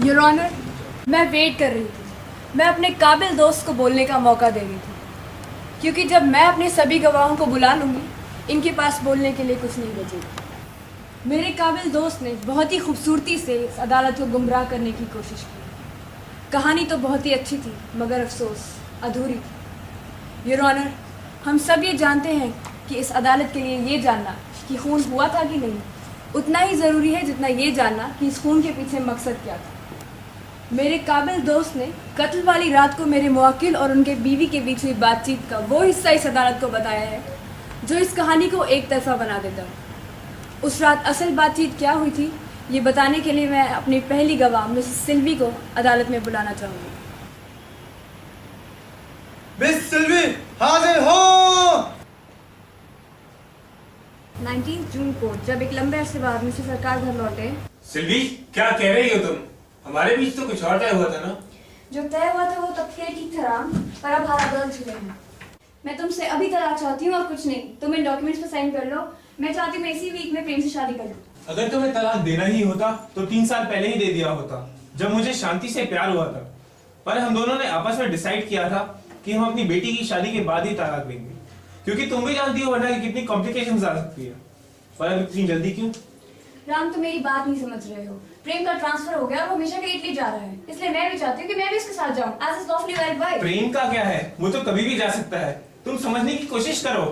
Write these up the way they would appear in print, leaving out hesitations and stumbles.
Your honour, मैं wait कर रही थी। मैं अपने काबिल दोस्त को बोलने का मौका दे रही थी, क्योंकि जब मैं अपने सभी गवाहों को बुला लूँगी, इनके पास बोलने के लिए कुछ नहीं बचेगा। मेरे काबिल दोस्त ने बहुत ही खूबसूरती से इस अदालत को गुमराह करने की कोशिश की। कहानी तो बहुत ही अच्छी थी, मगर अफसोस अधूरी थी। योर ऑनर, हम सब ये जानते हैं कि इस अदालत के लिए ये जानना कि खून हुआ था कि नहीं उतना ही ज़रूरी है जितना ये जानना कि इस खून के पीछे मकसद क्या था। मेरे काबिल दोस्त ने कत्ल वाली रात को मेरे मुवक्किल और उनके बीवी के बीच हुई बातचीत का वो हिस्सा इस अदालत को बताया है जो इस कहानी को एक तरफा बना देता है। उस रात असल बातचीत क्या हुई थी, ये बताने के लिए मैं अपनी पहली गवाह मिसेस सिल्वी को अदालत में बुलाना चाहूँगी। मिस सिल्वी, हाजिर हो। 19 जून को जब एक लंबे अरसे बाद मिसेस सरकार घर लौटे। सिल्वी, क्या कह रही हो तुम? हमारे बीच तो कुछ और तय हुआ था ना? जो तय हुआ था वो तब के ठीक था राम, पर अब हालात बदल चुके हैं। मैं तुमसे अभी तलाक चाहती हूँ और कुछ नहीं। तुम इन डॉक्यूमेंट्स पर साइन कर लो। मैं चाहती हूँ मैं इसी वीक में प्रेम से शादी कर लूँ। अगर तुम्हें तलाक देना ही होता तो 3 साल पहले ही दे दिया होता, जब मुझे शांति से प्यार हुआ था। पर हम दोनों ने आपस में डिसाइड किया था कि हम अपनी बेटी की शादी के बाद ही तलाक देंगे, क्योंकि तुम भी जानती हो वरना कितनी कॉम्प्लिकेशंस आ सकती है। पर अब इतनी जल्दी क्यों? राम, तुम मेरी बात नहीं समझ रहे हो। प्रेम का ट्रांसफर हो गया और वो हमेशा के लिए इटली जा रहा है, इसलिए मैं भी चाहती हूँ कि मैं भी उसके साथ जाऊँ as is lawfully married wife. प्रेम का क्या है, वो तो कभी भी जा सकता है। तुम समझने की कोशिश करो।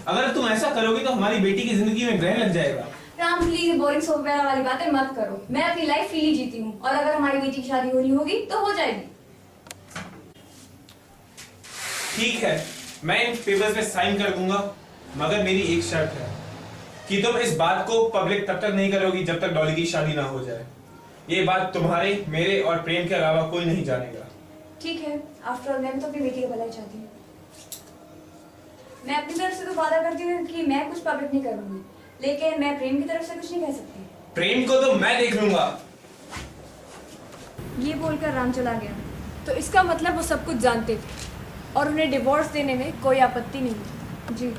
अगर तुम ऐसा करोगे तो हमारी बेटी की जिंदगी में ग्रहण लग जाएगा। राम प्लीज, बोरिंग सोप वगैरह वाली बातें मत करो। मैं अपनी लाइफ फ्रीली जीती हूँ और अगर हमारी बेटी की शादी होनी होगी तो हो जाएगी। ठीक है, मैं इन पेपर्स पे साइन कर दूंगा, मगर मेरी एक शर्त है कि तुम इस बात को पब्लिक तब तक नहीं करोगी जब तक डॉली की शादी ना हो जाए। ये बात तुम्हारे, मेरे और प्रेम के अलावा कोई नहीं जानेगा। ठीक है, आफ्टर ऑल मैं तो अपनी बेटी का भलाई चाहती हूँ। मैं अपनी तरफ से तो वादा करती हूँ कि मैं कुछ पब्लिक नहीं करूंगी, लेकिन मैं प्रेम की तरफ से कुछ नहीं कह सकती। प्रेम को तो मैं देख लूंगा। ये बोलकर राम चला गया। तो इसका मतलब वो सब कुछ जानते थे और उन्हें डिवोर्स देने में कोई आपत्ति नहीं थी। जी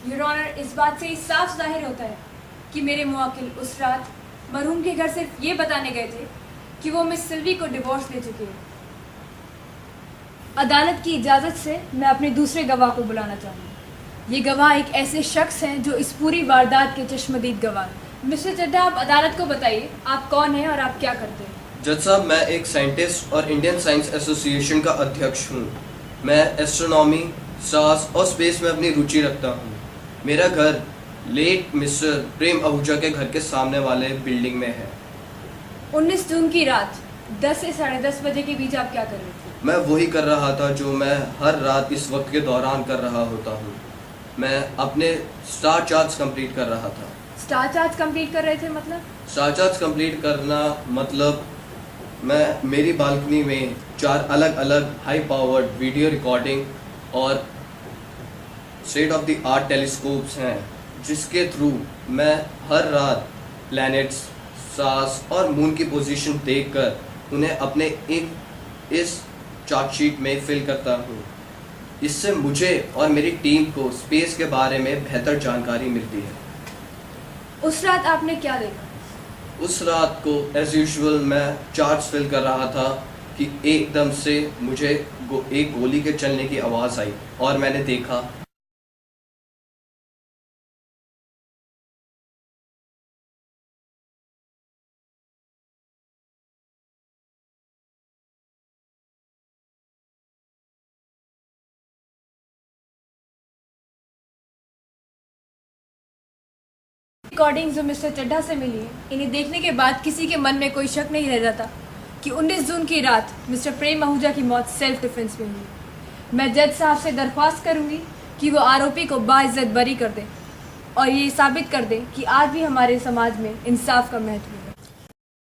योर ऑनर, इस बात से साफ जाहिर होता है कि मेरे मुवक्किल उस रात मरहूम के घर सिर्फ ये बताने गए थे कि वो मिस सिल्वी को डिवोर्स दे चुके हैं। अदालत की इजाज़त से मैं अपने दूसरे गवाह को बुलाना चाहूँगी। ये गवाह एक ऐसे शख्स हैं जो इस पूरी वारदात के चश्मदीद गवाह हैं। मिस्टर चड्ढा, आप अदालत को बताइए आप कौन हैं और आप क्या करते हैं। जज साहब, मैं एक साइंटिस्ट और इंडियन साइंस एसोसिएशन का अध्यक्ष हूँ। मैं एस्ट्रोनॉमी, स्टार्स और स्पेस में अपनी रुचि रखता हूँ। मेरा घर लेट मिस्टर प्रेम आहूजा के घर के सामने वाले बिल्डिंग में है। 19 जून की रात 10 से 10:30 बजे के बीच आप क्या कर रहे थे? मैं वही कर रहा था जो मैं हर रात इस वक्त के दौरान कर रहा होता हूँ। मैं अपने स्टार चार्ट्स कंप्लीट कर रहा था। स्टार चार्ज कंप्लीट कर रहे थे मतलब? स्टार चार्ट्स कंप्लीट करना मतलब मैं मेरी बालकनी में 4 अलग अलग हाई पावर्ड वीडियो रिकॉर्डिंग और state of the art telescopes हैं, जिसके थ्रू मैं हर रात प्लैनेट्स, स्टार्स और मून की पोजीशन देखकर उन्हें अपने इस चार्ट शीट में फिल करता हूँ। इससे मुझे और मेरी टीम को स्पेस के बारे में बेहतर जानकारी मिलती है। उस रात आपने क्या देखा? उस रात को एज यूजुअल मैं चार्ट्स फिल कर रहा था कि एकदम से मुझे एक गोली के चलने की आवाज़ आई और मैंने देखा रिकॉर्डिंग जो मिस्टर चड्ढा से मिली है, इन्हें देखने के बाद किसी के मन में कोई शक नहीं रह जाता कि 19 जून की रात मिस्टर प्रेम आहूजा की मौत सेल्फ डिफेंस में हुई। मैं जज साहब से दरख्वास्त करूंगी कि वो आरोपी को बाइज्जत बरी कर दें और ये साबित कर दें कि आज भी हमारे समाज में इंसाफ का महत्व है।